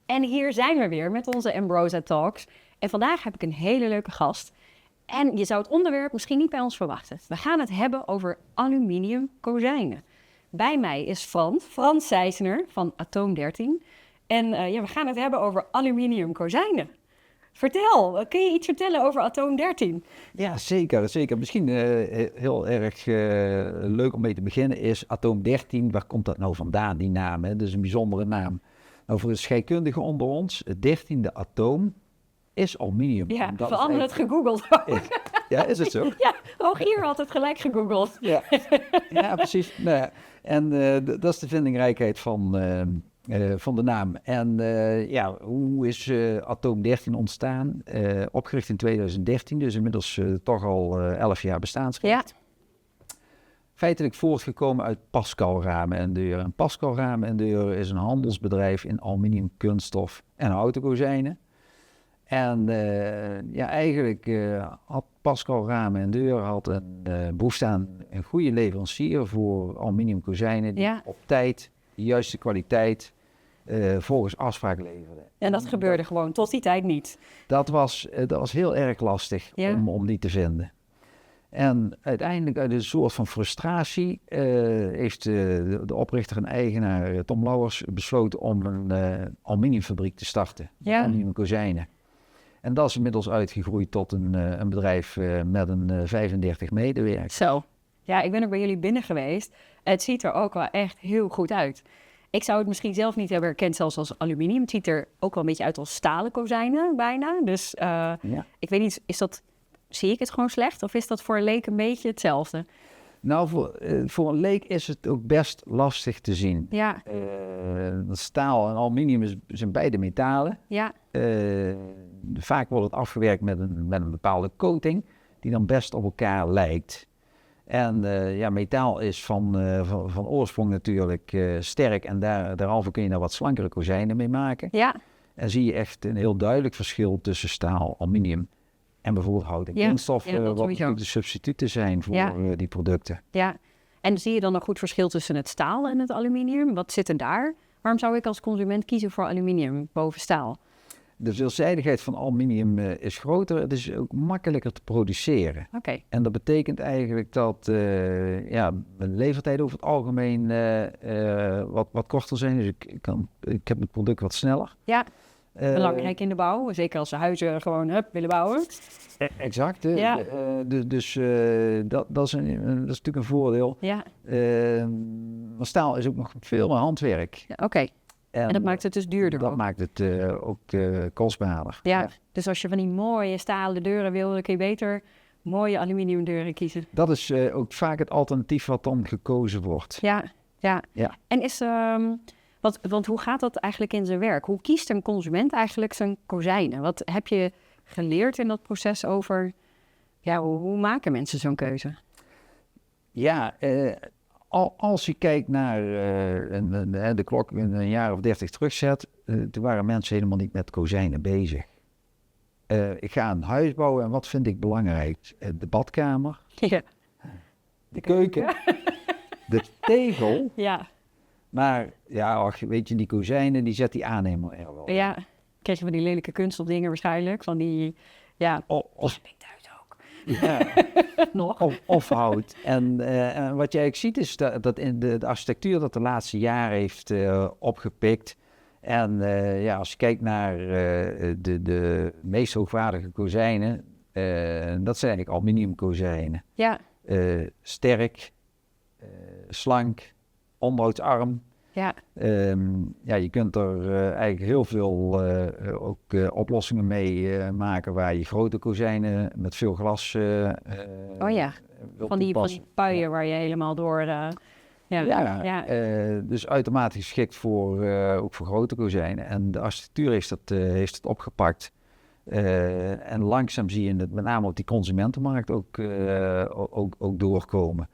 En hier zijn we weer met onze Ambrosia Talks. En vandaag heb ik een hele leuke gast. En je zou het onderwerp misschien niet bij ons verwachten. We gaan het hebben over aluminium kozijnen. Bij mij is Frans Sijsner van Atoom 13. En we gaan het hebben over aluminium kozijnen. Vertel, kun je iets vertellen over Atoom 13? Ja, zeker. Misschien heel erg leuk om mee te beginnen is Atoom 13. Waar komt dat nou vandaan, die naam? Hè? Dat is een bijzondere naam. Nou, voor de scheikundigen onder ons, het 13e atoom is aluminium. Ja, we hadden het gegoogeld ook. Ja, is het zo? Ja, Rogier had het gelijk gegoogeld. Ja, precies. Nou ja, en dat is de vindingrijkheid van de naam. En hoe is Atoom 13 ontstaan? Opgericht in 2013, dus inmiddels toch al 11 jaar bestaansrecht. Ja. Feitelijk voortgekomen uit Pascal Ramen en Deuren. En Pascal Ramen en Deuren is een handelsbedrijf in aluminium, kunststof en autokozijnen. En eigenlijk had Pascal Ramen en Deuren een behoefte aan een goede leverancier voor aluminiumkozijnen die op tijd, de juiste kwaliteit, volgens afspraak leverde. En dat gebeurde gewoon tot die tijd niet. Dat was heel erg lastig om die te vinden. En uiteindelijk uit een soort van frustratie heeft de oprichter en eigenaar Tom Lauwers besloten om een aluminiumfabriek te starten. Ja. Aluminiumkozijnen. En dat is inmiddels uitgegroeid tot een bedrijf met een 35 medewerkers. Zo. Ja, ik ben ook bij jullie binnen geweest. Het ziet er ook wel echt heel goed uit. Ik zou het misschien zelf niet hebben herkend zelfs als aluminium. Het ziet er ook wel een beetje uit als stalen kozijnen bijna. Dus ik weet niet, zie ik het gewoon slecht? Of is dat voor een leek een beetje hetzelfde? Nou, voor een leek is het ook best lastig te zien. Ja. Staal en aluminium zijn beide metalen. Ja. Vaak wordt het afgewerkt met een bepaalde coating die dan best op elkaar lijkt. En metaal is van oorsprong natuurlijk sterk en daarhalve kun je daar wat slankere kozijnen mee maken. Ja. En zie je echt een heel duidelijk verschil tussen staal, aluminium en bijvoorbeeld hout en kunststof, wat natuurlijk de substituten zijn voor die producten. Ja, en zie je dan een goed verschil tussen het staal en het aluminium? Wat zit er daar? Waarom zou ik als consument kiezen voor aluminium boven staal? De veelzijdigheid van aluminium is groter, het is ook makkelijker te produceren. Okay. En dat betekent eigenlijk dat de levertijden over het algemeen wat korter zijn. Dus ik heb het product wat sneller. Ja, belangrijk in de bouw. Zeker als ze huizen gewoon willen bouwen. Exact. Dat is natuurlijk een voordeel. Ja. Maar staal is ook nog veel meer handwerk. Ja, Oké. En dat maakt het dus duurder. Dat maakt het ook kostbaarder. Ja, dus als je van die mooie stalen deuren wil, dan kun je beter mooie aluminiumdeuren kiezen. Dat is ook vaak het alternatief wat dan gekozen wordt. Ja. En want hoe gaat dat eigenlijk in zijn werk? Hoe kiest een consument eigenlijk zijn kozijnen? Wat heb je geleerd in dat proces over, hoe maken mensen zo'n keuze? Ja, als je kijkt naar de klok een jaar of 30 terugzet, toen waren mensen helemaal niet met kozijnen bezig. Ik ga een huis bouwen en wat vind ik belangrijk? De badkamer, de keuken, de tegel. Ja. Maar weet je, die kozijnen, die zet die aannemer er wel. Ja, krijg je van die lelijke kunststofdingen waarschijnlijk, van die, Of thuis ook. Ja. Nog. Of hout. En wat je eigenlijk ziet is dat in de architectuur dat de laatste jaren heeft opgepikt. En als je kijkt naar de meest hoogwaardige kozijnen, dat zijn eigenlijk aluminiumkozijnen. Ja. Sterk, slank, onderhoudsarm. Ja. Je kunt er eigenlijk heel veel oplossingen mee maken waar je grote kozijnen met veel glas van die puien waar je helemaal door... dus uitermate geschikt ook voor grote kozijnen. En de architectuur heeft het opgepakt. En langzaam zie je het met name op die consumentenmarkt ook doorkomen.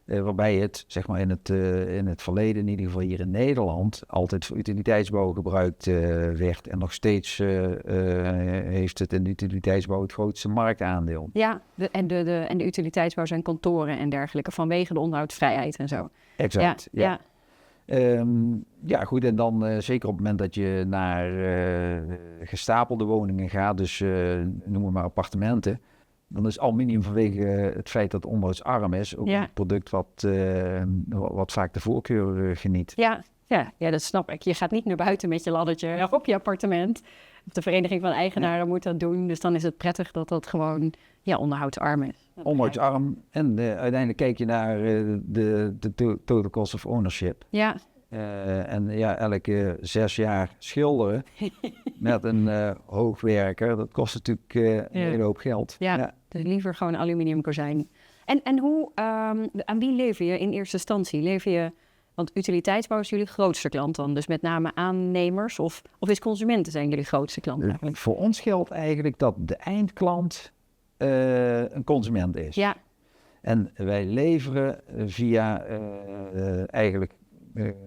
Waarbij het, zeg maar in het verleden, in ieder geval hier in Nederland, altijd voor utiliteitsbouw gebruikt werd. En nog steeds heeft het in de utiliteitsbouw het grootste marktaandeel. Ja, en de utiliteitsbouw zijn kantoren en dergelijke, vanwege de onderhoudsvrijheid en zo. Exact, ja. Ja, goed, en dan zeker op het moment dat je naar gestapelde woningen gaat, dus noem maar appartementen, dan is aluminium vanwege het feit dat het onderhoudsarm is ook een product wat vaak de voorkeur geniet. Ja, dat snap ik. Je gaat niet naar buiten met je laddertje op je appartement. De Vereniging van Eigenaren moet dat doen, dus dan is het prettig dat dat gewoon onderhoudsarm is. Onderhoudsarm en uiteindelijk kijk je naar de total cost of ownership. Ja. Elke 6 jaar schilderen met een hoogwerker, dat kost natuurlijk een hele hoop geld. Ja, dus liever gewoon aluminium kozijn. En hoe, aan wie lever je in eerste instantie? Lever je, want utiliteitsbouw is jullie grootste klant dan, dus met name aannemers of is consumenten zijn jullie grootste klant eigenlijk? Voor ons geldt eigenlijk dat de eindklant een consument is. Ja. En wij leveren via eigenlijk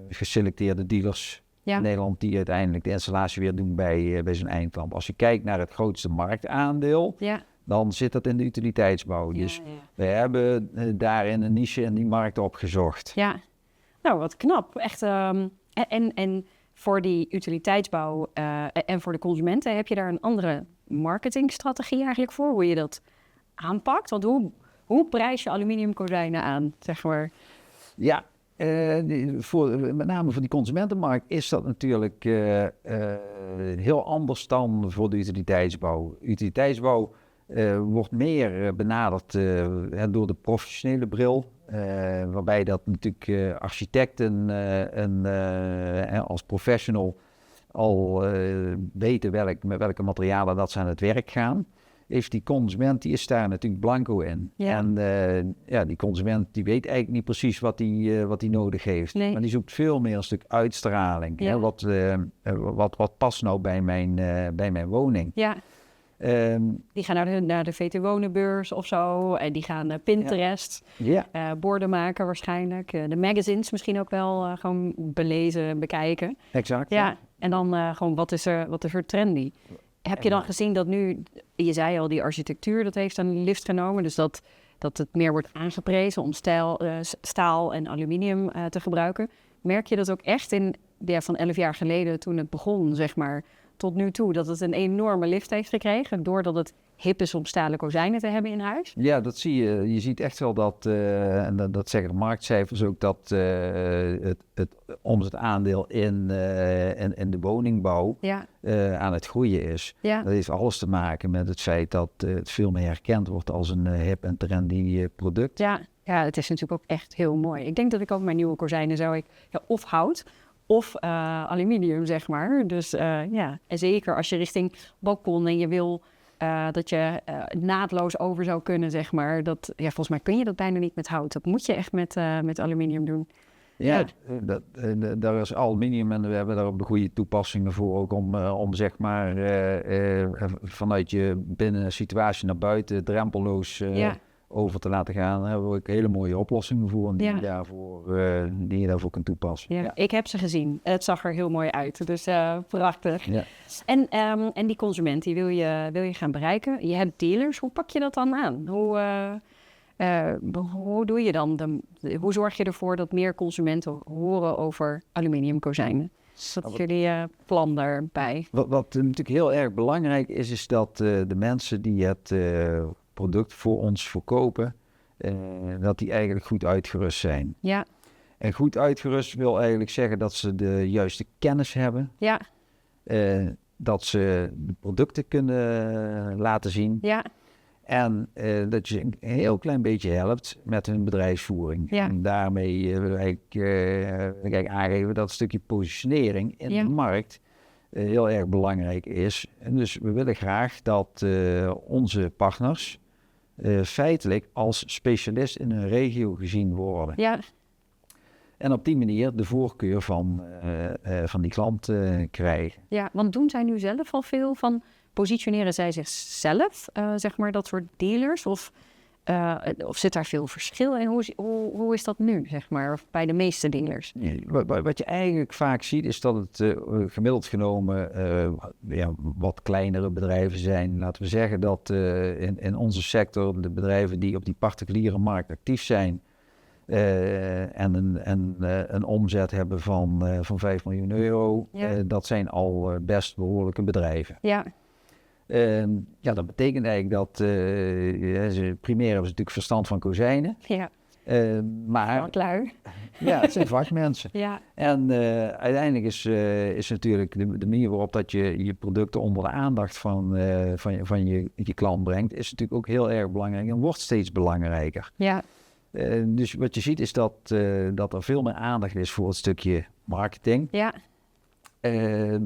geselecteerde dealers in Nederland die uiteindelijk de installatie weer doen bij zijn eindklant. Als je kijkt naar het grootste marktaandeel, dan zit dat in de utiliteitsbouw. Dus we hebben daarin een niche in die markt opgezocht. Ja, nou wat knap. Echt, en voor die utiliteitsbouw en voor de consumenten heb je daar een andere marketingstrategie eigenlijk voor? Hoe je dat aanpakt? Want hoe prijs je aluminiumkozijnen aan, zeg maar? Ja, met name voor die consumentenmarkt is dat natuurlijk heel anders dan voor de utiliteitsbouw. Utiliteitsbouw wordt meer benaderd door de professionele bril. Waarbij dat natuurlijk architecten als professional al weten met welke materialen dat ze aan het werk gaan. Heeft die consument, die is daar natuurlijk blanco in. Ja. En die consument die weet eigenlijk niet precies wat hij nodig heeft. Nee. Maar die zoekt veel meer een stuk uitstraling. Ja. Hè? Wat past nou bij mijn woning? Ja. Die gaan naar de VT Wonenbeurs of zo. En die gaan naar Pinterest. Borden maken waarschijnlijk. De magazines misschien ook wel gewoon belezen, bekijken. Exact. Ja. En dan gewoon wat is er trendy? Heb je dan gezien dat nu, je zei al, die architectuur, dat heeft een lift genomen. Dus dat het meer wordt aangeprezen om staal en aluminium te gebruiken. Merk je dat ook echt van 11 jaar geleden toen het begon, zeg maar, tot nu toe, dat het een enorme lift heeft gekregen, doordat het hip is om stalen kozijnen te hebben in huis? Ja, dat zie je. Je ziet echt wel dat, en dat zeggen de marktcijfers ook, dat het omzetaandeel in de woningbouw aan het groeien is. Ja. Dat heeft alles te maken met het feit dat het veel meer herkend wordt als een hip en trendy product. Ja, het is natuurlijk ook echt heel mooi. Ik denk dat ik ook mijn nieuwe kozijnen of hout of aluminium, zeg maar. Dus en zeker als je richting balkon en je wil dat je naadloos over zou kunnen, zeg maar. Volgens mij kun je dat bijna niet met hout. Dat moet je echt met aluminium doen. Ja, daar is aluminium en we hebben daar ook de goede toepassingen voor. Ook om zeg maar vanuit je binnen situatie naar buiten drempelloos over te laten gaan. Daar hebben we ook hele mooie oplossingen voor die je daarvoor kunt toepassen. Ja, ik heb ze gezien. Het zag er heel mooi uit. Dus prachtig. Ja. En die consument, die wil je gaan bereiken. Je hebt dealers. Hoe pak je dat dan aan? Hoe doe je dan? Hoe zorg je ervoor dat meer consumenten horen over aluminiumkozijnen? Wat is jullie plan daarbij? Wat natuurlijk heel erg belangrijk is dat de mensen die het product voor ons verkopen, dat die eigenlijk goed uitgerust zijn. Ja. En goed uitgerust wil eigenlijk zeggen dat ze de juiste kennis hebben. Ja. Dat ze de producten kunnen laten zien. Ja. En dat je een heel klein beetje helpt met hun bedrijfsvoering. Ja. En daarmee willen we eigenlijk aangeven dat een stukje positionering in de markt heel erg belangrijk is. En dus we willen graag dat onze partners feitelijk als specialist in een regio gezien worden. Ja. En op die manier de voorkeur van die klant krijgen. Ja, want doen zij nu zelf al veel van... Positioneren zij zichzelf, zeg maar, dat soort dealers? Of zit daar veel verschil in? Hoe is dat nu, zeg maar, of bij de meeste dealers? Wat je eigenlijk vaak ziet, is dat het gemiddeld genomen wat kleinere bedrijven zijn. Laten we zeggen dat in onze sector de bedrijven die op die particuliere markt actief zijn, En een omzet hebben van 5 miljoen euro. Ja. Dat zijn al best behoorlijke bedrijven. Ja, Ja, dat betekent eigenlijk dat primair hebben ze natuurlijk verstand van kozijnen. ja. Maar Wat lui. ja, het zijn vakmensen. Ja, En uiteindelijk is natuurlijk de manier waarop dat je producten onder de aandacht van je klant brengt, is natuurlijk ook heel erg belangrijk en wordt steeds belangrijker. ja, Dus wat je ziet is dat er veel meer aandacht is voor het stukje marketing. ja.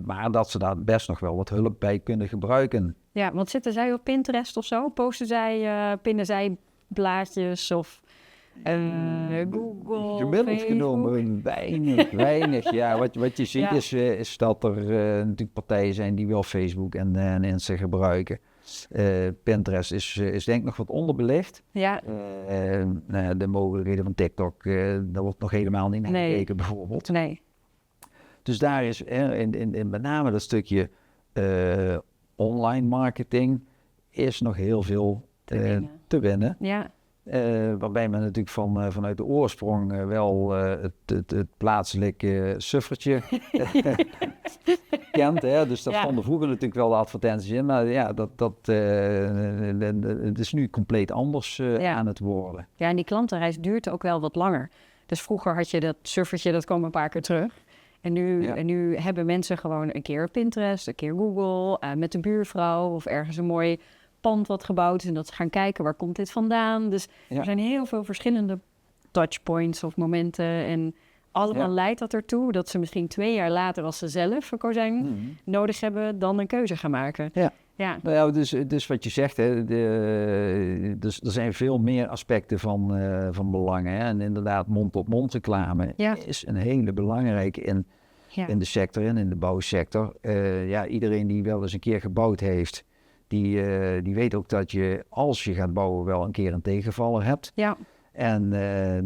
Maar dat ze daar best nog wel wat hulp bij kunnen gebruiken. Ja, want zitten zij op Pinterest of zo? Posten zij, pinnen zij blaadjes of Google, Gemiddeld Facebook? genomen weinig. Ja, wat je ziet Ja. is dat er natuurlijk partijen zijn die wel Facebook en Insta gebruiken. Pinterest is denk ik nog wat onderbelicht. Ja, Nou ja, de mogelijkheden van TikTok, daar wordt nog helemaal niet naar Nee. gekeken bijvoorbeeld. nee. Dus daar is in met name dat stukje online marketing is nog heel veel te winnen. Ja, Waarbij men natuurlijk vanuit de oorsprong wel het plaatselijke suffertje kent. Hè? Dus daar Ja. stonden vroeger natuurlijk wel de advertenties in. Maar ja, het is nu compleet anders aan het worden. ja, en die klantenreis duurt ook wel wat langer. Dus vroeger had je dat suffertje, dat kwam een paar keer terug. En nu hebben mensen gewoon een keer Pinterest, een keer Google, met de buurvrouw of ergens een mooi pand wat gebouwd is. En dat ze gaan kijken, waar komt dit vandaan? Dus er zijn heel veel verschillende touchpoints of momenten. En allemaal leidt dat ertoe dat ze misschien 2 jaar later, als ze zelf een kozijn nodig hebben, dan een keuze gaan maken. Ja. Ja, Nou ja, dus wat je zegt, hè, dus er zijn veel meer aspecten van belang. Hè? En inderdaad, mond-op-mond reclame is een hele belangrijke in de sector en in de bouwsector. Ja, iedereen die wel eens een keer gebouwd heeft, die weet ook dat je, als je gaat bouwen, wel een keer een tegenvaller hebt. Ja. En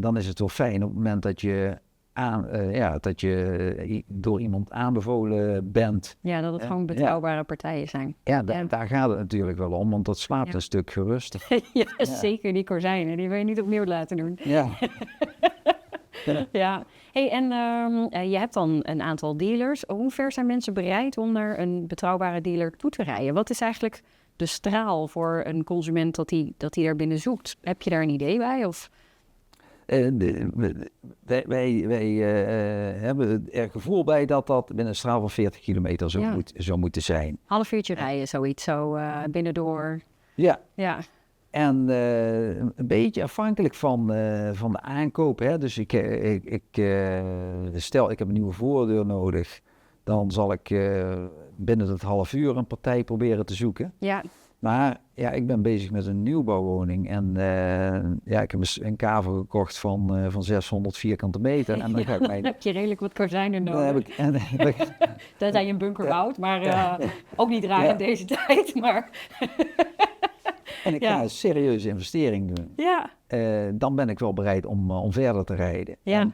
dan is het wel fijn op het moment dat je door iemand aanbevolen bent. Ja, dat het gewoon betrouwbare partijen zijn. Ja, daar gaat het natuurlijk wel om, want dat slaapt een stuk gerust. Ja, zeker die kozijnen. Die wil je niet opnieuw laten doen. Ja. Ja. Hey, en je hebt dan een aantal dealers. Hoe ver zijn mensen bereid om naar een betrouwbare dealer toe te rijden? Wat is eigenlijk de straal voor een consument dat hij daar binnen zoekt? Heb je daar een idee bij? Of? Wij hebben er gevoel bij dat binnen een straal van 40 kilometer zou moeten zijn. Half uurtje rijden, zoiets, zo binnendoor. Ja. Ja. En een beetje afhankelijk van de aankoop. Hè? Dus stel ik heb een nieuwe voordeur nodig, dan zal ik binnen het half uur een partij proberen te zoeken. Ja. Maar ja, ik ben bezig met een nieuwbouwwoning en ik heb een kavel gekocht van 600 vierkante meter. En dan Dan heb je redelijk wat kozijnen nodig. Tenzij je een bunker bouwt, maar ook niet raar in deze tijd. Maar en ik ga een serieuze investering doen. Ja. Dan ben ik wel bereid om verder te rijden. Ja. En,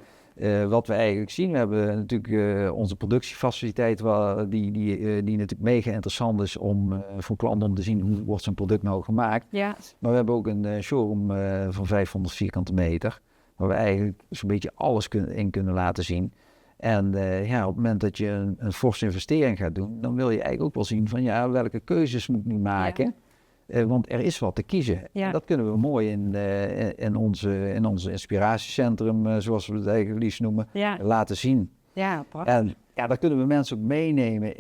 wat we eigenlijk zien, we hebben natuurlijk onze productiefaciliteit die natuurlijk mega interessant is voor klanten om te zien hoe wordt zo'n product nou gemaakt. Ja. Maar we hebben ook een showroom van 500 vierkante meter, waar we eigenlijk zo'n beetje alles in kunnen laten zien. En op het moment dat je een forse investering gaat doen, dan wil je eigenlijk ook wel zien van welke keuzes moet ik nu maken. Ja. Want er is wat te kiezen. Ja. En dat kunnen we mooi in onze inspiratiecentrum, zoals we het eigenlijk liefst noemen, laten zien. Ja, prachtig. En daar kunnen we mensen ook meenemen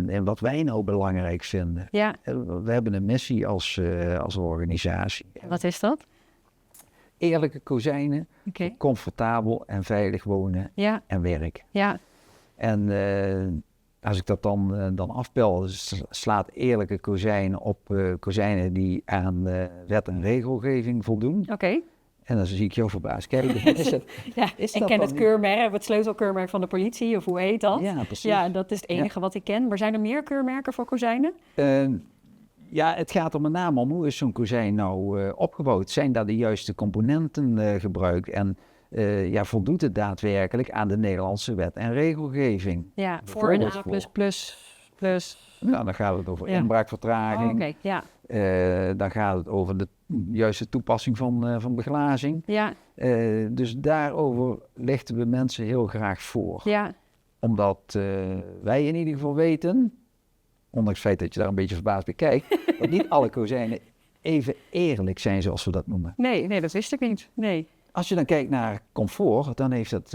in wat wij nou belangrijk vinden. Ja. We hebben een missie als organisatie. Wat is dat? Eerlijke kozijnen, comfortabel en veilig wonen en werken. Ja. En als ik dat dan afpel, slaat eerlijke kozijnen op kozijnen die aan wet en regelgeving voldoen. Oké. En dan zie ik jou verbaasd kijken. Ik ken het keurmerk, het sleutelkeurmerk van de politie, of hoe heet dat? Ja, precies. Ja, dat is het enige wat ik ken. Maar zijn er meer keurmerken voor kozijnen? Het gaat er met name om hoe is zo'n kozijn nou opgebouwd? Zijn daar de juiste componenten gebruikt? En voldoet het daadwerkelijk aan de Nederlandse wet en regelgeving? Ja, voor een A+++. Nou, dan gaat het over inbraakvertraging. Oké, ja. Dan gaat het over de juiste toepassing van beglazing. Ja, Dus daarover lichten we mensen heel graag voor. ja, Omdat wij in ieder geval weten, ondanks het feit dat je daar een beetje verbaasd bij kijkt, dat niet alle kozijnen even eerlijk zijn, zoals we dat noemen. nee, dat wist ik niet. Nee. Als je dan kijkt naar comfort, dan heeft dat,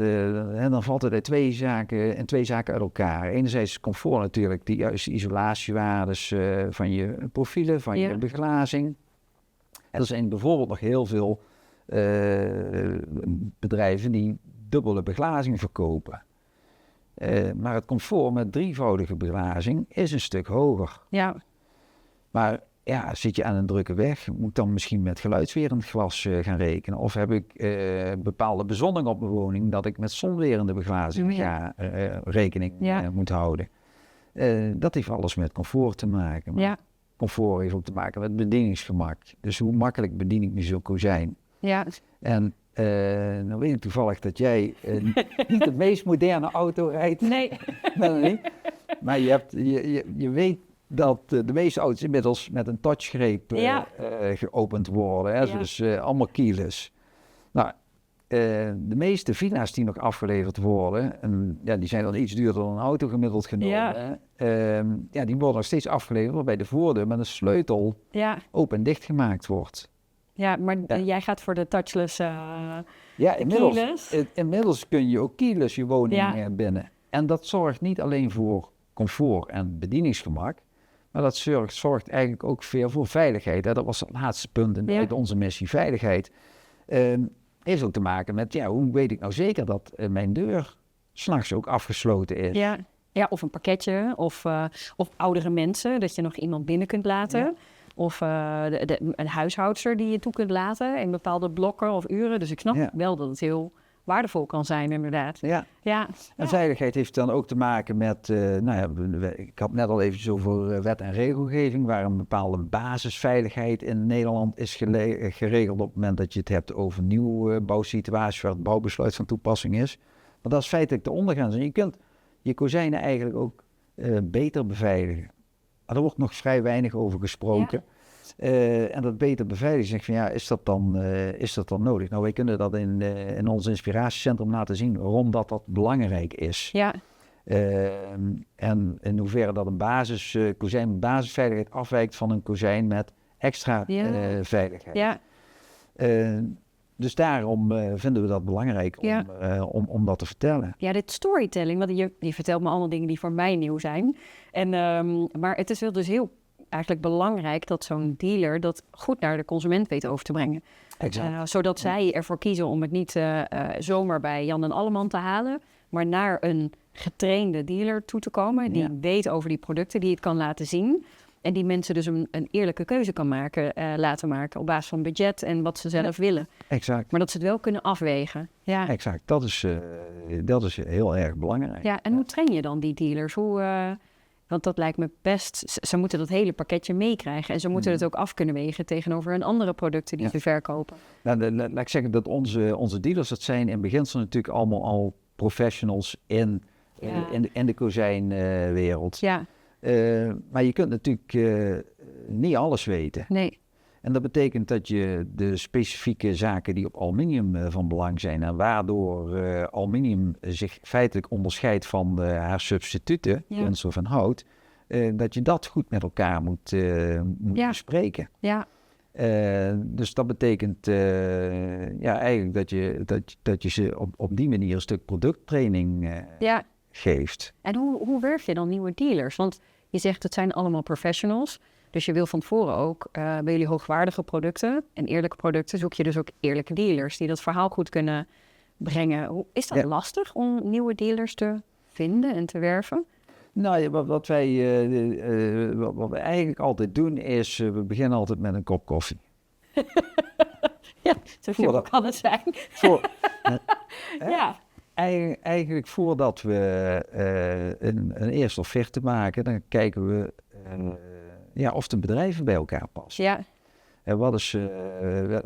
dan valt het uit twee zaken uit elkaar. Enerzijds is comfort natuurlijk de juiste isolatiewaardes van je profielen, van je beglazing. En er zijn bijvoorbeeld nog heel veel bedrijven die dubbele beglazing verkopen. Maar het comfort met drievoudige beglazing is een stuk hoger. Ja, Maar ja, zit je aan een drukke weg, moet ik dan misschien met geluidswerend glas gaan rekenen? Of heb ik bepaalde bezonning op mijn woning dat ik met zonwerende beglazing rekening moet houden? Dat heeft alles met comfort te maken. Maar comfort heeft ook te maken met bedieningsgemak. Dus hoe makkelijk bedien ik nu zo'n kozijn? ja. En nou weet ik toevallig dat jij niet de meest moderne auto rijdt. Nee. Melanie. Maar je weet dat de meeste auto's inmiddels met een touchgreep geopend worden. Hè? Ja. Dus allemaal keyless. Nou, de meeste villa's die nog afgeleverd worden, en, die zijn dan iets duurder dan een auto gemiddeld genomen. Ja. Die worden nog steeds afgeleverd waarbij de voordeur met een sleutel open en dicht gemaakt wordt. Ja, maar jij gaat voor de touchless inmiddels kun je ook keyless je woning binnen. En dat zorgt niet alleen voor comfort en bedieningsgemak, maar dat zorgt eigenlijk ook veel voor veiligheid. Hè? Dat was het laatste punt uit onze missie, veiligheid. Heeft ook te maken met, hoe weet ik nou zeker dat mijn deur 's nachts ook afgesloten is? Ja, of een pakketje, of oudere mensen, dat je nog iemand binnen kunt laten. Ja. Of een huishoudster die je toe kunt laten in bepaalde blokken of uren. Dus ik snap wel dat het heel waardevol kan zijn, inderdaad. Ja. En veiligheid heeft dan ook te maken met, ik had net al even over wet en regelgeving, waar een bepaalde basisveiligheid in Nederland is geregeld op het moment dat je het hebt over nieuwbouwsituaties waar het bouwbesluit van toepassing is. Maar dat is feitelijk de ondergrens. En je kunt je kozijnen eigenlijk ook beter beveiligen. Maar er wordt nog vrij weinig over gesproken. En dat beter beveiligen, zeg van is dat dan nodig? Nou, wij kunnen dat in ons inspiratiecentrum laten zien waarom dat belangrijk is. Ja. En in hoeverre dat een kozijn met basisveiligheid afwijkt van een kozijn met extra veiligheid. Ja. Dus daarom vinden we dat belangrijk om dat te vertellen. Ja, dit storytelling, want je vertelt me allemaal dingen die voor mij nieuw zijn. Maar het is wel dus heel eigenlijk belangrijk dat zo'n dealer dat goed naar de consument weet over te brengen. Exact. Zodat zij ervoor kiezen om het niet zomaar bij Jan en Alleman te halen, maar naar een getrainde dealer toe te komen die weet over die producten, die het kan laten zien. En die mensen dus een eerlijke keuze kan laten maken op basis van budget en wat ze zelf willen. Exact. Maar dat ze het wel kunnen afwegen. Ja. Exact, dat is heel erg belangrijk. Ja, en hoe train je dan die dealers? Want dat lijkt me best, ze moeten dat hele pakketje meekrijgen. En ze moeten het ook af kunnen wegen tegenover hun andere producten die ze verkopen. Nou, laat ik zeggen dat onze dealers, dat zijn in beginsel natuurlijk allemaal al professionals in de kozijnwereld. Ja. Maar je kunt natuurlijk niet alles weten. Nee. En dat betekent dat je de specifieke zaken die op aluminium van belang zijn en waardoor aluminium zich feitelijk onderscheidt van haar substituten, kunststof en hout, dat je dat goed met elkaar moet bespreken. Ja. Dus dat betekent eigenlijk dat je ze op die manier een stuk producttraining geeft. En hoe werf je dan nieuwe dealers? Want je zegt het zijn allemaal professionals. Dus je wil van tevoren ook, bij jullie hoogwaardige producten en eerlijke producten, zoek je dus ook eerlijke dealers die dat verhaal goed kunnen brengen. Is dat lastig om nieuwe dealers te vinden en te werven? Nou, wat we eigenlijk altijd doen is, we beginnen altijd met een kop koffie. Zo simpel kan het zijn. Eigenlijk voordat we een eerste offerte maken, dan kijken we of de bedrijven bij elkaar passen. Ja.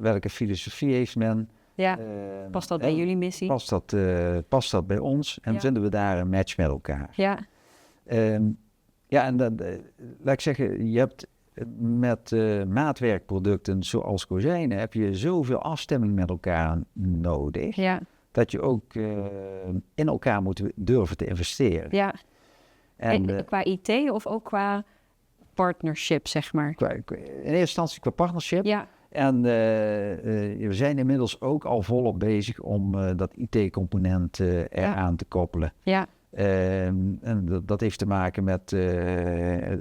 Welke filosofie heeft men? Ja. Past dat bij jullie missie? Past dat bij ons? En vinden we daar een match met elkaar? Ja. En dan, laat ik zeggen, je hebt met maatwerkproducten zoals kozijnen heb je zoveel afstemming met elkaar nodig. Ja, Dat je ook in elkaar moet durven te investeren. ja. En En qua IT of ook qua partnership, zeg maar? in eerste instantie qua partnership. Ja, En we zijn inmiddels ook al volop bezig om dat IT-component eraan te koppelen. ja, En dat heeft te maken met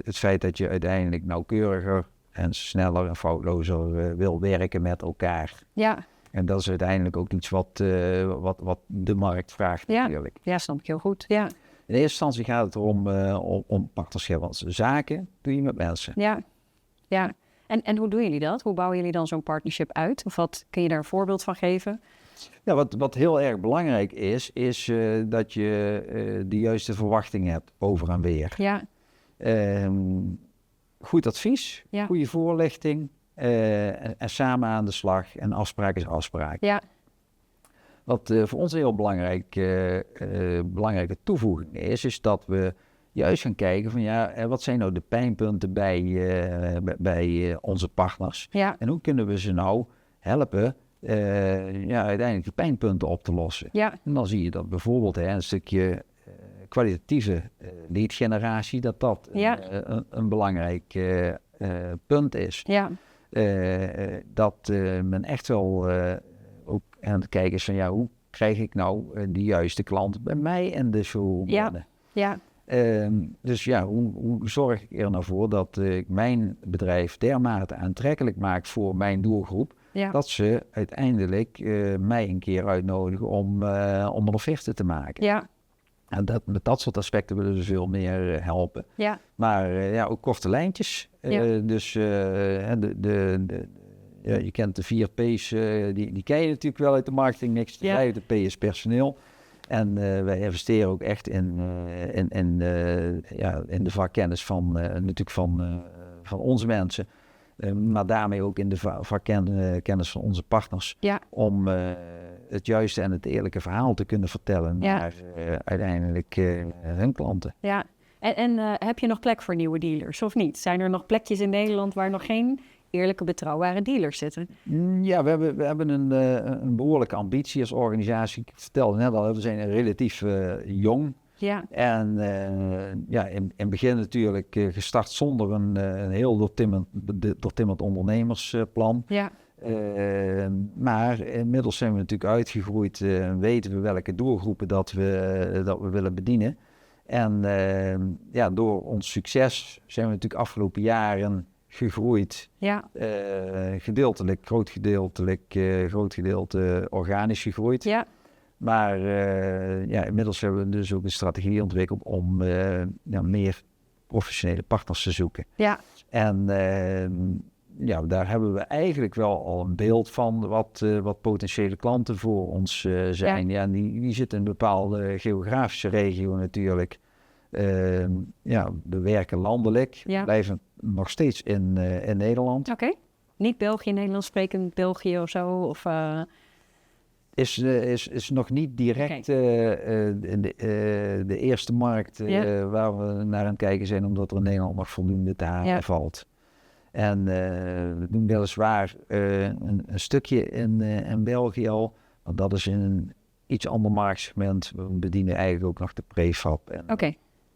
het feit dat je uiteindelijk nauwkeuriger en sneller en foutlozer wil werken met elkaar. ja. En dat is uiteindelijk ook iets wat de markt vraagt natuurlijk. Ja, snap ik heel goed. Ja, In eerste instantie gaat het om partnerschap. Want zaken doe je met mensen. ja, ja. En hoe doen jullie dat? Hoe bouwen jullie dan zo'n partnership uit? Of wat kun je daar een voorbeeld van geven? Ja, wat heel erg belangrijk is dat je de juiste verwachtingen hebt over en weer. Ja, Goed advies, Ja. goede voorlichting en samen aan de slag. En afspraak is afspraak. ja, Wat voor ons een heel belangrijke toevoeging is dat we juist gaan kijken van wat zijn nou de pijnpunten bij onze partners? ja, En hoe kunnen we ze nou helpen uiteindelijk die pijnpunten op te lossen? ja, En dan zie je dat bijvoorbeeld een stukje kwalitatieve lead generatie, dat Ja. een belangrijk punt is. ja, Dat men echt wel ook aan het kijken is van hoe krijg ik nou de juiste klant bij mij en de zo. Ja. ja, Dus hoe zorg ik er nou voor dat ik mijn bedrijf dermate aantrekkelijk maak voor mijn doelgroep, ja, dat ze uiteindelijk mij een keer uitnodigen om een offerte te maken. ja, En met dat soort aspecten willen ze veel meer helpen. ja, Maar ook korte lijntjes. Ja. Dus je kent de 4 P's, die ken je natuurlijk wel uit de marketing. Niks te Ja. vijf, de P is personeel. En wij investeren ook echt in de vakkennis van onze mensen. Maar daarmee ook in de vakkennis van onze partners. ja, Om het juiste en het eerlijke verhaal te kunnen vertellen Ja. naar uiteindelijk hun klanten. ja. En heb je nog plek voor nieuwe dealers of niet? Zijn er nog plekjes in Nederland waar nog geen eerlijke, betrouwbare dealers zitten? Ja, we hebben een behoorlijke ambitie als organisatie. Ik vertelde net al, we zijn relatief jong. Ja, En in het begin natuurlijk gestart zonder een heel doortimmerd ondernemersplan. ja, Maar inmiddels zijn we natuurlijk uitgegroeid en weten we welke doelgroepen dat we willen bedienen. En door ons succes zijn we natuurlijk afgelopen jaren gegroeid. ja, Groot gedeelte organisch gegroeid. ja, Maar inmiddels hebben we dus ook een strategie ontwikkeld om meer professionele partners te zoeken. ja, En daar hebben we eigenlijk wel al een beeld van wat potentiële klanten voor ons zijn. Ja, en die zitten in een bepaalde geografische regio natuurlijk. We werken landelijk, Ja. blijven nog steeds in Nederland. Oké. Niet België, Nederlands sprekend België of zo? Of, Is nog niet direct de eerste markt waar we naar aan het kijken zijn, omdat er in Nederland nog voldoende te halen valt. En we doen weliswaar een stukje in België al, want dat is in een iets ander marktsegment. We bedienen eigenlijk ook nog de prefab en Oké.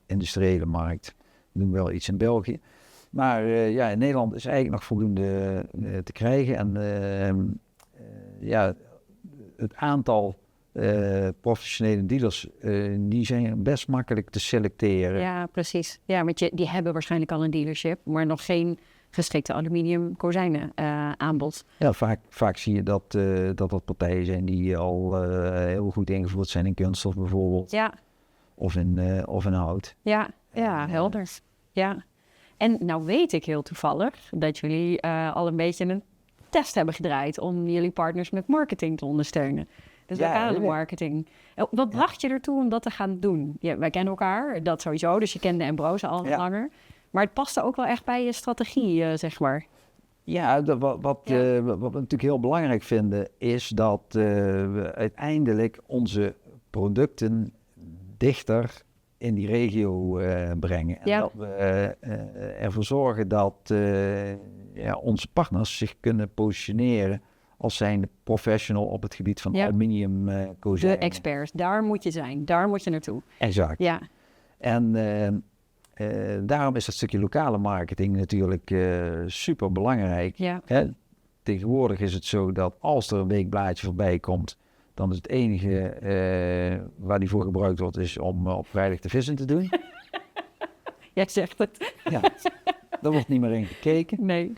industriële markt. We doen wel iets in België. Maar in Nederland is eigenlijk nog voldoende te krijgen. En het aantal professionele dealers, die zijn best makkelijk te selecteren. Ja, precies. Ja, want die hebben waarschijnlijk al een dealership, maar nog geen geschikte aluminium kozijnen aanbod. Ja, vaak zie je dat partijen zijn die al heel goed ingevoerd zijn in kunststof bijvoorbeeld. Ja, Of in hout. ja, helder. Ja. En nou weet ik heel toevallig dat jullie al een beetje een test hebben gedraaid om jullie partners met marketing te ondersteunen. Dus lokale marketing. Wat bracht je ertoe om dat te gaan doen? Ja, wij kennen elkaar, dat sowieso, dus je kende Embrose al langer. Maar het paste ook wel echt bij je strategie, zeg maar. Ja, wat we natuurlijk heel belangrijk vinden is dat we uiteindelijk onze producten dichter in die regio brengen. En Ja. dat we ervoor zorgen dat onze partners zich kunnen positioneren als zijnde professional op het gebied van Ja. aluminium De kozijnen. experts, daar moet je zijn. Daar moet je naartoe. Exact. Ja, En daarom is dat stukje lokale marketing natuurlijk super belangrijk. ja. Hè? Tegenwoordig is het zo dat als er een weekblaadje voorbij komt, dan is het enige waar die voor gebruikt wordt, is om op vrijdag de vis in te doen. Jij zegt het. Ja, daar wordt niet meer in gekeken. Nee.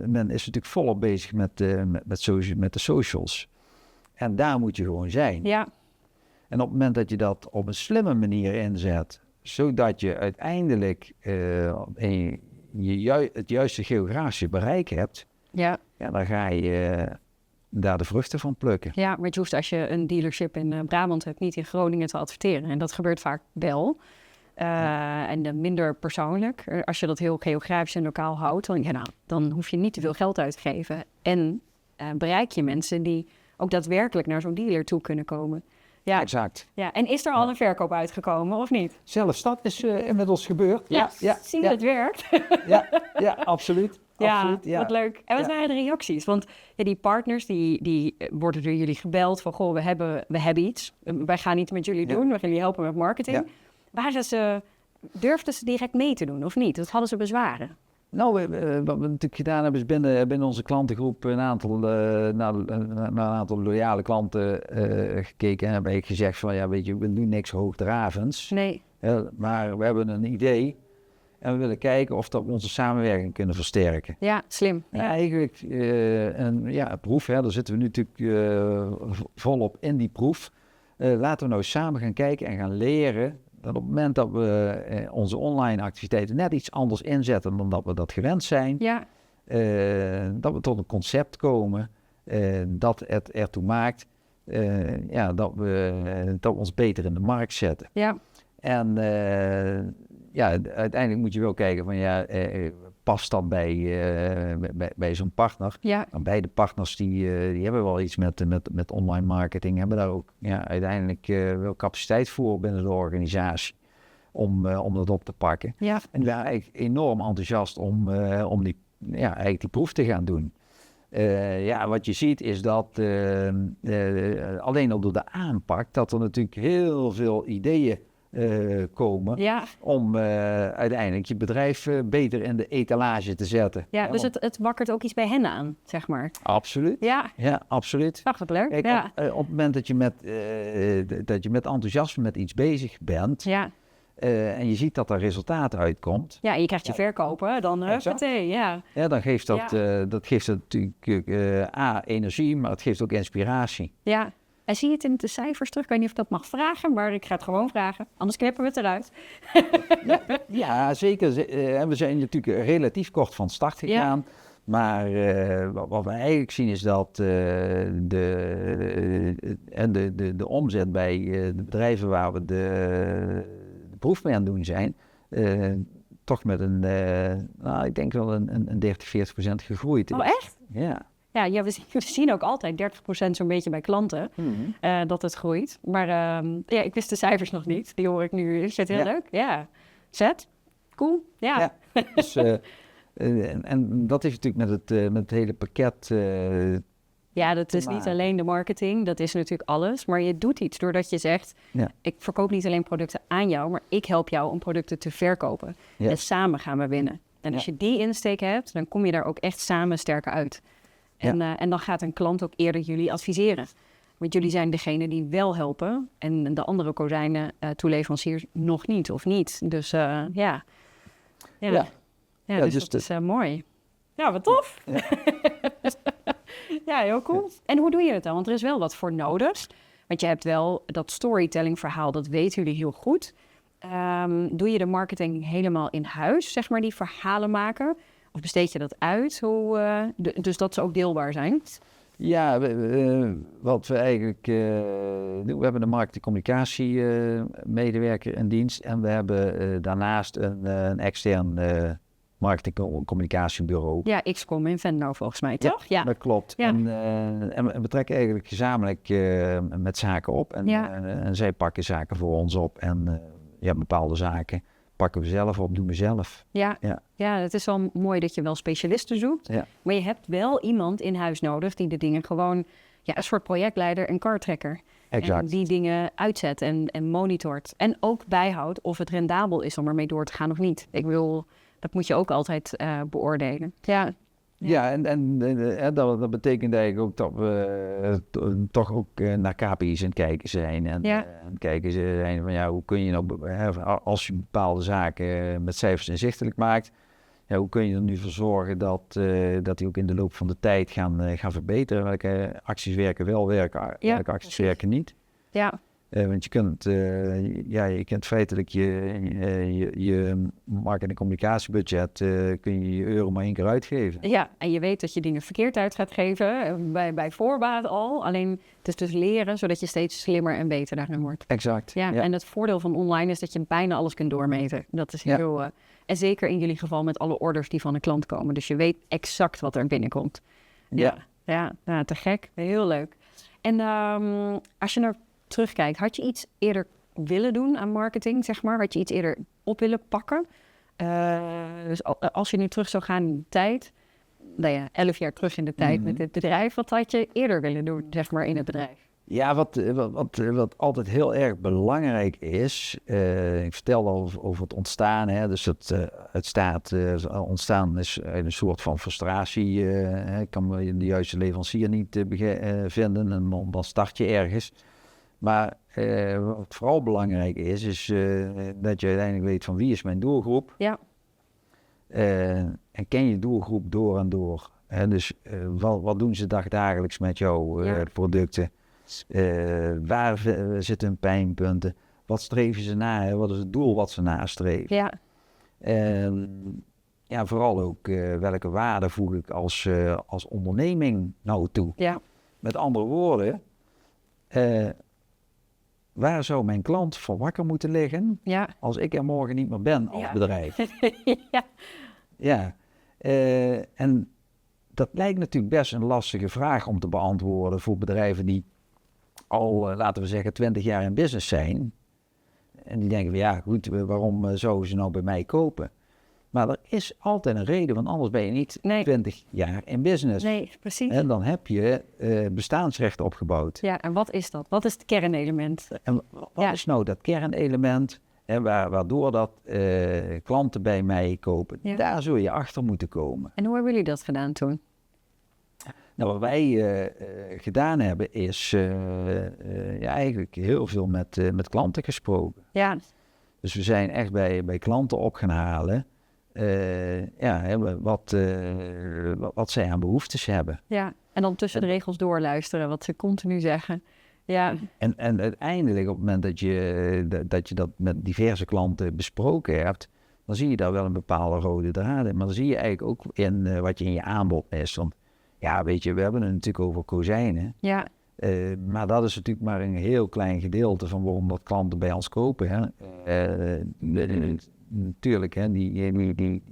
Men is natuurlijk volop bezig met de socials. En daar moet je gewoon zijn. Ja, En op het moment dat je dat op een slimme manier inzet, zodat je uiteindelijk het juiste geografische bereik hebt, ja. dan ga je daar de vruchten van plukken. Ja, maar je hoeft als je een dealership in Brabant hebt, niet in Groningen te adverteren. En dat gebeurt vaak wel. En minder persoonlijk. Als je dat heel geografisch en lokaal houdt, dan hoef je niet te veel geld uit te geven. En bereik je mensen die ook daadwerkelijk naar zo'n dealer toe kunnen komen. Ja, Exact. ja. En is er al een verkoop uitgekomen of niet? Zelfs dat is inmiddels gebeurd. Zie je dat het werkt? Ja, absoluut. Ja, Absoluut, ja. wat leuk. En wat waren de reacties? Want die partners, die worden door jullie gebeld van, goh, we hebben iets. Wij gaan iets met jullie doen, we gaan jullie helpen met marketing. Ja. Durfden ze direct mee te doen of niet? Dat hadden ze bezwaren. Nou, wat we natuurlijk gedaan hebben, is binnen onze klantengroep naar een aantal loyale klanten gekeken. En hebben gezegd van, ja, weet je, we doen niks hoogdravends. Nee. Maar we hebben een idee en we willen kijken of dat we onze samenwerking kunnen versterken. Ja, slim. En eigenlijk een proef, daar zitten we nu natuurlijk volop in die proef. Laten we nou samen gaan kijken en gaan leren dat op het moment dat we onze online activiteiten net iets anders inzetten dan dat we dat gewend zijn, Ja, dat we tot een concept komen dat het ertoe maakt dat we ons beter in de markt zetten. ja, En uiteindelijk moet je wel kijken van past dat bij zo'n partner? ja, En beide partners die hebben wel iets met online marketing, hebben daar ook uiteindelijk wel capaciteit voor binnen de organisatie om dat op te pakken. ja. En we waren eigenlijk enorm enthousiast om die proef te gaan doen. Wat je ziet is dat alleen al door de aanpak, dat er natuurlijk heel veel ideeën komen Ja, om uiteindelijk je bedrijf beter in de etalage te zetten. ja, dus het wakkert ook iets bij hen aan, zeg maar. Absoluut. Ja, Ja, absoluut. dacht het leuk. Kijk, Ja, op het moment dat je met enthousiasme met iets bezig bent ja. en je ziet dat er resultaat uitkomt, Ja, en je krijgt je verkopen, dan Exact. huppatee, ja. dan geeft dat geeft natuurlijk energie, maar het geeft ook inspiratie. Ja. En zie je het in de cijfers terug? Ik weet niet of ik dat mag vragen, maar ik ga het gewoon vragen. Anders knippen we het eruit. Ja, zeker. We zijn natuurlijk relatief kort van start gegaan. Ja. Maar wat we eigenlijk zien is dat de omzet bij de bedrijven waar we de proef mee aan het doen zijn, toch met ik denk wel een 30-40% gegroeid is. Oh, echt? Ja. Ja, we zien ook altijd 30% zo'n beetje bij klanten dat het groeit. Maar ik wist de cijfers nog niet. Die hoor ik nu. Is het heel leuk? Ja. Zet? Cool? Ja. Dus, en dat is natuurlijk met het hele pakket. Ja, dat is niet alleen de marketing. Dat is natuurlijk alles. Maar je doet iets doordat je zegt, ik verkoop niet alleen producten aan jou, maar ik help jou om producten te verkopen. En samen gaan we winnen. En als je die insteek hebt, dan kom je daar ook echt samen sterker uit. En dan gaat een klant ook eerder jullie adviseren. Want jullie zijn degene die wel helpen. En de andere kozijnen toeleveranciers nog niet of niet. Dus dus dat is mooi. Ja, wat tof. Ja. Ja, heel cool. En hoe doe je het dan? Want er is wel wat voor nodig. Want je hebt wel dat storytelling verhaal, dat weten jullie heel goed. Doe je de marketing helemaal in huis, zeg maar, die verhalen maken? Of besteed je dat uit? Dus dat ze ook deelbaar zijn? Ja, wat we eigenlijk doen, we hebben een marketing-communicatie medewerker in dienst. En we hebben daarnaast een extern marketing- en communicatiebureau. Ja, XCOM in Venlo volgens mij, toch? Ja. Dat klopt. Ja. En we trekken eigenlijk gezamenlijk met zaken op. En zij pakken zaken voor ons op. En bepaalde zaken pakken we zelf op, doen we zelf. Ja. Ja. Ja, het is wel mooi dat je wel specialisten zoekt. Ja. Maar je hebt wel iemand in huis nodig die de dingen gewoon... Ja, een soort projectleider en kartrekker. Exact. En die dingen uitzet en monitort. En ook bijhoudt of het rendabel is om ermee door te gaan of niet. Ik bedoel, dat moet je ook altijd beoordelen. Ja. Ja, en dat betekent eigenlijk ook dat we toch ook naar KPI's aan het kijken zijn. En aan het kijken zijn van hoe kun je nou, als je bepaalde zaken met cijfers inzichtelijk maakt, hoe kun je er nu voor zorgen dat die ook in de loop van de tijd gaan verbeteren? Welke acties werken wel, welke acties werken niet? Ja. Want je kunt feitelijk je marketing- en communicatiebudget kun je euro maar 1 keer uitgeven. Ja, en je weet dat je dingen verkeerd uit gaat geven, bij voorbaat al. Alleen het is dus leren, zodat je steeds slimmer en beter daarin wordt. Exact. Ja, en het voordeel van online is dat je bijna alles kunt doormeten. Dat is heel... en zeker in jullie geval met alle orders die van de klant komen. Dus je weet exact wat er binnenkomt. Ja, te gek. Heel leuk. En als je nou terugkijkt, had je iets eerder willen doen aan marketing, zeg maar? Had je iets eerder op willen pakken? Dus als je nu terug zou gaan in de tijd, 11 jaar terug in de tijd met het bedrijf, wat had je eerder willen doen, zeg maar, in het bedrijf? Ja, wat altijd heel erg belangrijk is, ik vertelde al over het ontstaan, hè, dus ontstaan is een soort van frustratie. Ik kan de juiste leverancier niet vinden en dan start je ergens. Maar wat vooral belangrijk is dat je uiteindelijk weet van wie is mijn doelgroep. Ja. En ken je doelgroep door en door. Dus wat doen ze dagelijks met jouw producten? Waar zitten hun pijnpunten? Wat streven ze na? Wat is het doel wat ze nastreven? Ja. Vooral ook welke waarde voeg ik als onderneming nou toe? Ja. Met andere woorden, waar zou mijn klant van wakker moeten liggen als ik er morgen niet meer ben als bedrijf? En dat lijkt natuurlijk best een lastige vraag om te beantwoorden voor bedrijven die al, laten we zeggen, 20 jaar in business zijn. En die denken van waarom zouden ze nou bij mij kopen? Maar er is altijd een reden, want anders ben je niet 20 jaar in business. Nee, precies. En dan heb je bestaansrecht opgebouwd. Ja, en wat is dat? Wat is het kernelement? En wat is nou dat kernelement waardoor dat klanten bij mij kopen? Ja. Daar zul je achter moeten komen. En hoe hebben jullie dat gedaan toen? Nou, wat wij gedaan hebben is eigenlijk heel veel met klanten gesproken. Ja. Dus we zijn echt bij klanten op gaan halen wat zij aan behoeftes hebben. Ja, en dan tussen de regels doorluisteren wat ze continu zeggen. Ja. En uiteindelijk op het moment dat je dat met diverse klanten besproken hebt, dan zie je daar wel een bepaalde rode draad in. Maar dan zie je eigenlijk ook in wat je in je aanbod is. Want weet je, we hebben het natuurlijk over kozijnen. Ja. Maar dat is natuurlijk maar een heel klein gedeelte van waarom dat klanten bij ons kopen. Hè. Natuurlijk, hè, die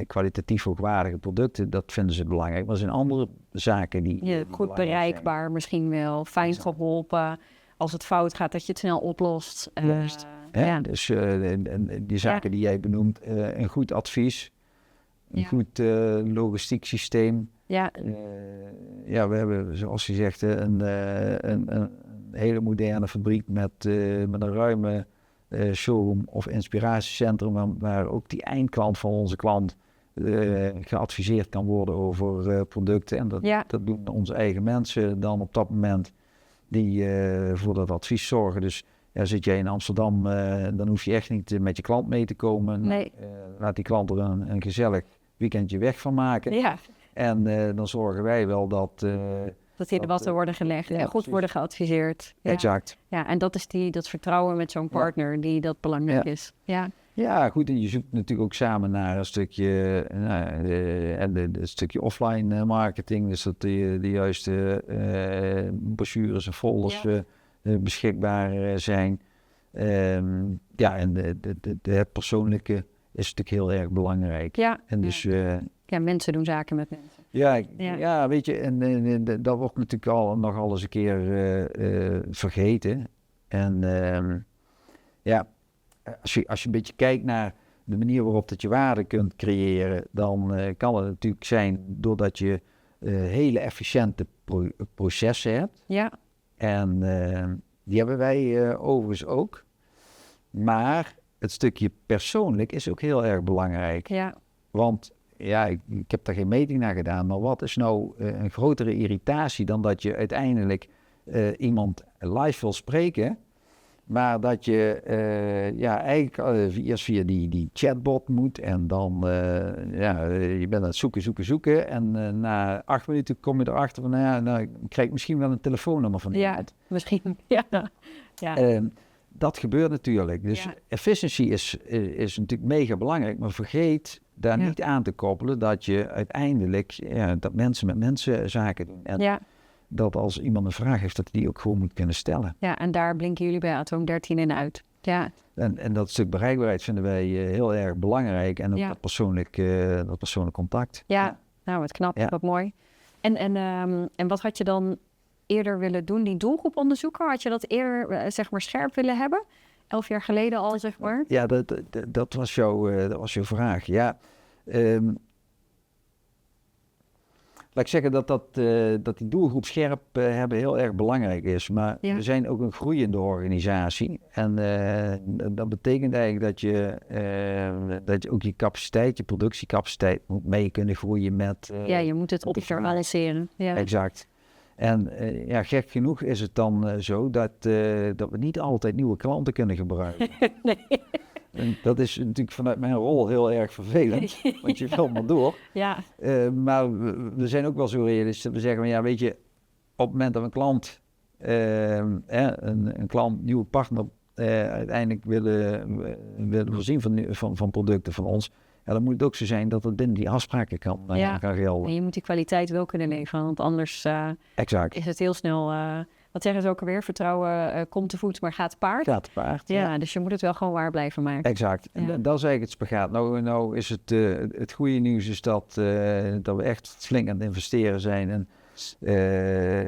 kwalitatief hoogwaardige producten, dat vinden ze belangrijk. Maar er zijn andere zaken die goed bereikbaar zijn. Misschien wel, fijn geholpen. Als het fout gaat, dat je het snel oplost. Dus die zaken die jij benoemt, een goed advies, een goed logistiek systeem. Ja. We hebben, zoals je zegt, een hele moderne fabriek met een ruime showroom of inspiratiecentrum waar ook die eindklant van onze klant geadviseerd kan worden over producten. En dat doen onze eigen mensen dan op dat moment die voor dat advies zorgen. Dus zit jij in Amsterdam, dan hoef je echt niet met je klant mee te komen. Nee. Laat die klant er een gezellig weekendje weg van maken. Ja. En dan zorgen wij wel dat in de watten worden gelegd en goed worden geadviseerd. Ja. Exact. Ja, en dat is dat vertrouwen met zo'n partner die dat belangrijk is. Ja, goed. En je zoekt natuurlijk ook samen naar een stukje, een stukje offline marketing. Dus dat de juiste brochures en folders beschikbaar zijn. En het persoonlijke is natuurlijk heel erg belangrijk. Ja, En dus, ja, mensen doen zaken met mensen. ja, weet je, en dat wordt natuurlijk nog alles een keer vergeten. En ja, als je een beetje kijkt naar de manier waarop dat je waarde kunt creëren, dan kan het natuurlijk zijn doordat je hele efficiënte processen hebt. Ja, En die hebben wij overigens ook. Maar het stukje persoonlijk is ook heel erg belangrijk. ja, Want ja, ik heb daar geen meting naar gedaan, maar wat is nou een grotere irritatie dan dat je uiteindelijk iemand live wil spreken, maar dat je eigenlijk eerst via die chatbot moet en dan je bent aan het zoeken en na 8 minuten kom je erachter van, ik krijg misschien wel een telefoonnummer van ja, iemand. misschien. Ja. Dat gebeurt natuurlijk. Dus efficiëntie is natuurlijk mega belangrijk, maar vergeet daar niet aan te koppelen dat je uiteindelijk, dat mensen met mensen zaken doen. En dat als iemand een vraag heeft, dat hij die ook gewoon moet kunnen stellen. Ja, en daar blinken jullie bij Atoom 13 in uit. Ja. En dat stuk bereikbaarheid vinden wij heel erg belangrijk. En ook dat persoonlijk contact. Ja, nou wat knap, wat mooi. En wat had je dan eerder willen doen, die doelgroep onderzoeken? Had je dat eerder, scherp willen hebben? 11 jaar geleden al, zeg maar? Ja, dat was jouw vraag. Ja, laat ik zeggen dat die doelgroep scherp hebben heel erg belangrijk is. Maar we zijn ook een groeiende organisatie. En dat betekent eigenlijk dat je ook je capaciteit, je productiecapaciteit moet mee kunnen groeien met... je moet het optimaliseren. Ja. Exact. En gek genoeg is het dan zo dat we niet altijd nieuwe klanten kunnen gebruiken. Nee. En dat is natuurlijk vanuit mijn rol heel erg vervelend, want je wil maar door. Ja. Maar we zijn ook wel zo realistisch dat we zeggen, weet je, op het moment dat een klant, een klant, nieuwe partner, uiteindelijk willen voorzien van producten van ons, dan moet het ook zo zijn dat het binnen die afspraken kan gelden. En je moet die kwaliteit wel kunnen leveren, want anders is het heel snel... wat zeggen ze ook alweer? Vertrouwen komt te voet, maar gaat te paard. Gaat te paard, ja. Dus je moet het wel gewoon waar blijven maken. Exact. En dat is eigenlijk het spagaat. Nou is het goede nieuws is dat we echt flink aan het investeren zijn. En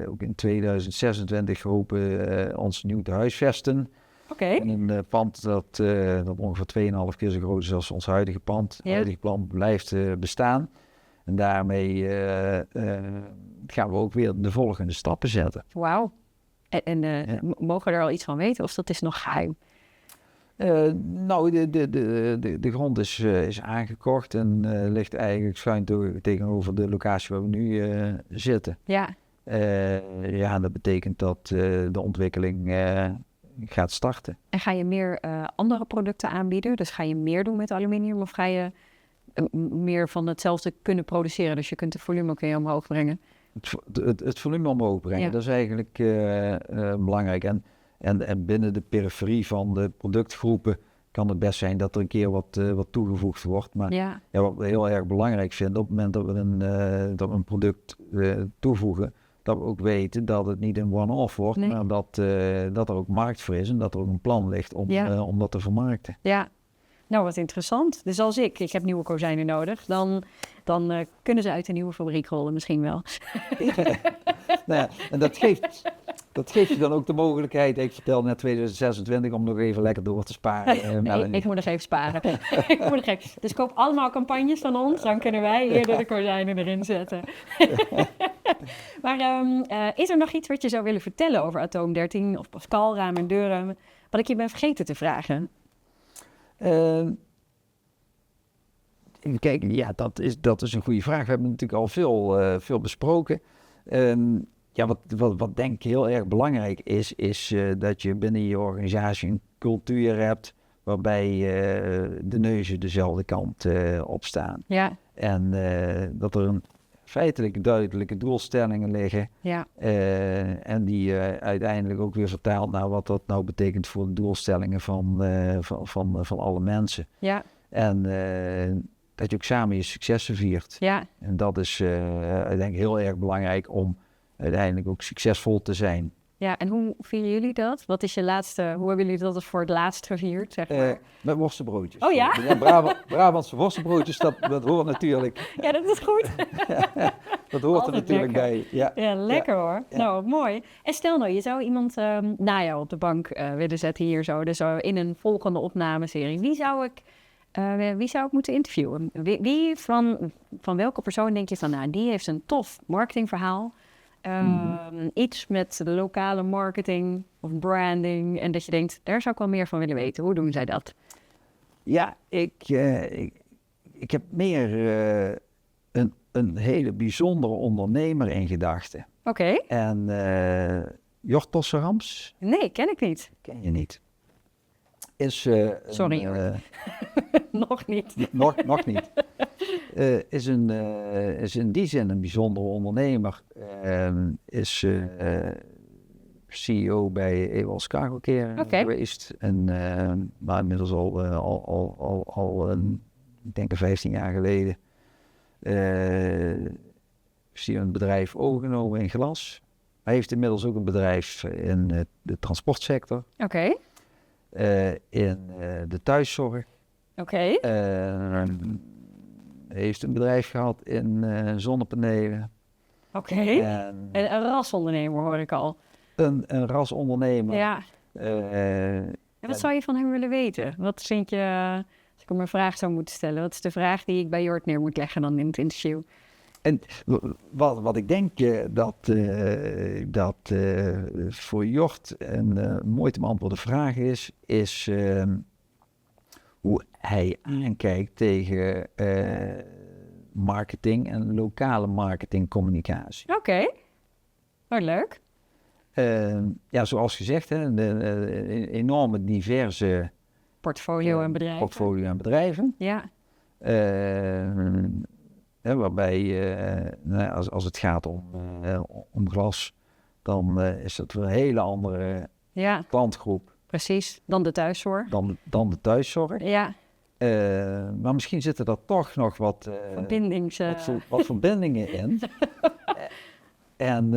ook in 2026 hopen ons nieuw te huisvesten. Oké. In een pand dat ongeveer 2,5 keer zo groot is als ons huidige pand. Het huidige pand blijft bestaan. En daarmee gaan we ook weer de volgende stappen zetten. Wauw. En mogen we er al iets van weten of dat is nog geheim? De grond is aangekocht en ligt eigenlijk schuin tegenover de locatie waar we nu zitten. Ja. Dat betekent dat de ontwikkeling gaat starten. En ga je meer andere producten aanbieden? Dus ga je meer doen met aluminium of ga je meer van hetzelfde kunnen produceren? Dus je kunt het volume omhoog brengen. Het volume omhoog brengen, dat is eigenlijk belangrijk. En binnen de periferie van de productgroepen kan het best zijn dat er een keer wat toegevoegd wordt. Maar wat we heel erg belangrijk vinden, op het moment dat we een product toevoegen, dat we ook weten dat het niet een one-off wordt, maar dat er ook markt voor is en dat er ook een plan ligt om dat te vermarkten. Ja. Nou, wat interessant. Dus als ik heb nieuwe kozijnen nodig, dan kunnen ze uit een nieuwe fabriek rollen misschien wel. En dat geeft je dan ook de mogelijkheid, ik vertel net 2026, om nog even lekker door te sparen. Ik moet nog even sparen. Dus koop allemaal campagnes van ons, dan kunnen wij eerder de kozijnen erin zetten. Maar is er nog iets wat je zou willen vertellen over Atoom 13 of Pascal, ramen en deuren, wat ik je ben vergeten te vragen? Even kijken, dat is een goede vraag. We hebben natuurlijk al veel besproken. Wat denk ik heel erg belangrijk is dat je binnen je organisatie een cultuur hebt waarbij de neuzen dezelfde kant op staan. Ja. En dat er feitelijk duidelijke doelstellingen liggen. Ja. En die uiteindelijk ook weer vertaald naar wat dat nou betekent voor de doelstellingen van alle mensen. Ja. En dat je ook samen je successen viert. Ja. En dat is denk ik heel erg belangrijk om uiteindelijk ook succesvol te zijn. Ja, en hoe vieren jullie dat? Wat is je laatste, hoe hebben jullie dat voor het laatst gevierd, zeg maar? Met worstenbroodjes. Oh ja? Brabantse worstenbroodjes, dat hoort natuurlijk. Ja, dat is goed. Dat hoort er Altijd natuurlijk lekker. bij. Ja. Ja, lekker hoor. Ja. Nou, mooi. En stel nou, je zou iemand na jou op de bank willen zetten hier zo. Dus in een volgende opnameserie. Wie zou ik moeten interviewen? Wie van welke persoon denk je van, nou, die heeft een tof marketingverhaal. Iets met de lokale marketing of branding. En dat je denkt, daar zou ik wel meer van willen weten. Hoe doen zij dat? Ja, ik heb meer een hele bijzondere ondernemer in gedachten. Oké. En Jort Tosserams, Nee, ken ik niet. ken je niet. Sorry, hoor. Nog niet. Nog niet. Is in die zin een bijzondere ondernemer. Is CEO bij Ewels Cargo Care geweest. En maar inmiddels al ik denk 15 jaar geleden. Is hij een bedrijf overgenomen in glas. Hij heeft inmiddels ook een bedrijf in de transportsector. Oké. In de thuiszorg. Oké. Hij heeft een bedrijf gehad in zonnepanelen. Oké. En Een rasondernemer hoor ik al. een rasondernemer. Ja. En wat zou je van hem willen weten? Wat vind je, als ik hem een vraag zou moeten stellen, wat is de vraag die ik bij Jort neer moet leggen dan in het interview? En wat ik denk dat voor Jort een mooi te beantwoorden vraag is hoe hij aankijkt tegen marketing en lokale marketingcommunicatie. Oké. Wat leuk. Ja, zoals gezegd, hè, een enorme diverse Portfolio en bedrijf. portfolio aan bedrijven. Ja. Waarbij, als het gaat om glas, dan is dat weer een hele andere Ja, klantgroep precies. Dan de thuiszorg. dan de thuiszorg. Ja, Maar misschien zitten er toch nog wat verbindingen in. En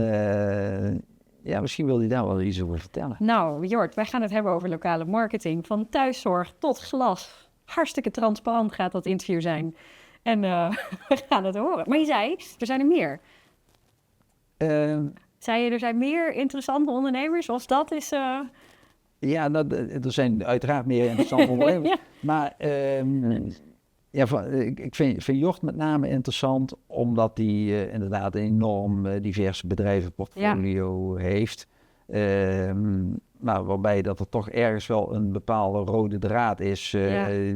ja, misschien wil hij daar wel iets over vertellen. Nou, Jort, wij gaan het hebben over lokale marketing. Van thuiszorg tot glas. Hartstikke transparant gaat dat interview zijn. En we gaan het horen. Maar je zei, er zijn er meer. Zei je, er zijn meer interessante ondernemers? Of dat is... Ja, er zijn uiteraard meer interessante ondernemers. Ja. Maar ik vind Jort met name interessant, omdat hij inderdaad een enorm divers bedrijvenportfolio heeft. Maar waarbij dat er toch ergens wel een bepaalde rode draad is,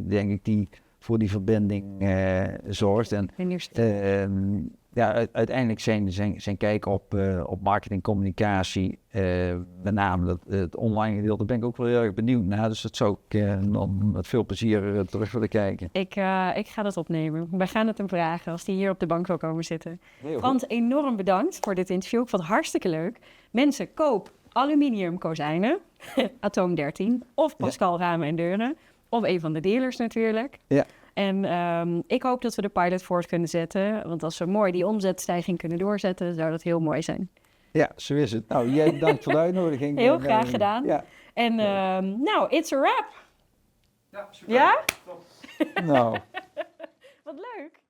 denk ik, die voor die verbinding zorgt. En uiteindelijk zijn kijk op marketing, communicatie, met name het online gedeelte, ben ik ook wel heel erg benieuwd naar. Dus dat zou ik dan met veel plezier terug willen kijken. Ik ga dat opnemen. We gaan het hem vragen als hij hier op de bank wil komen zitten. Want enorm bedankt voor dit interview. Ik vond het hartstikke leuk. Mensen, koop aluminium kozijnen, Atoom 13, of Pascal ramen en deuren. Of een van de dealers natuurlijk. Ja. En ik hoop dat we de pilot voort kunnen zetten. Want als we mooi die omzetstijging kunnen doorzetten, zou dat heel mooi zijn. Ja, zo is het. Nou, jij bedankt voor de uitnodiging. Heel graag gedaan. Ja. En nou, it's a wrap. Ja, super. Ja? Nou. Wat leuk.